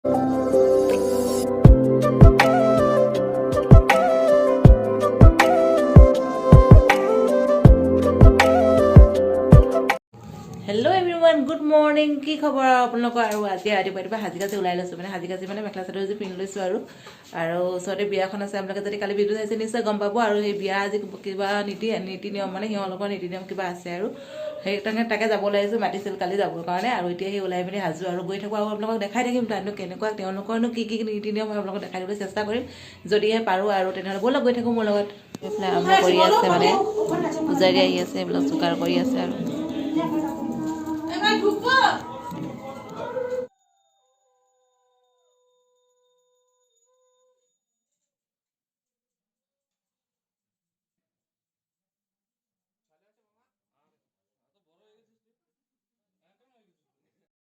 hello everyone good morning की खबर आपलोक आज रातिपुवा हाजी काजी ऊल् लो मैं हाजी काजी मैं मेखला चादर पिंधि लो और ओसरते बियाखन आछे आपलोके काली भिडिओ चाइছে निश्चय गम पाब और बिया आज किबा नीति नियम माने सिहलोकर नीति नियम किबा आछे और ताके जाबोले आइছো मातिছিল काली जाবৰ কাৰণে আৰু এতিয়া সেই ওলাই পিনে হাজু আৰু গৈ থাকো আৰু আপোনালোকক দেখাই থাকিম তাইনো কেনেকুৱা তেওঁলোকৰনো কি কি নীতি নিয়ম মই আপোনালোকক দেখাই দিবলৈ চেষ্টা কৰিম যদিহে পাৰো আৰু তেনেহ'লে বলক গৈ থাকো মোৰ লগত এইফালে আৰম্ভ কৰি আছে মানে পূজাৰী আহি আছে এইবিলাক যোগাৰ কৰি আছে আৰু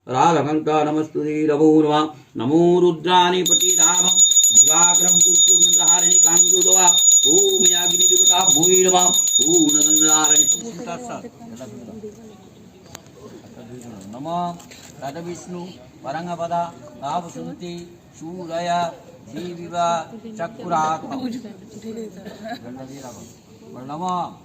राघवंत नमस्तुते रघुर्वा नमो रुद्राणि पतिधाम दिवाकरं पुष्पहारिणि कांगुदवा ओम याग्नि देवता भूर्वा ओम नंदनारायण नमः तद विष्णु परंगपदा तावसुन्ति सूरया जीविवा चक्रात् नमः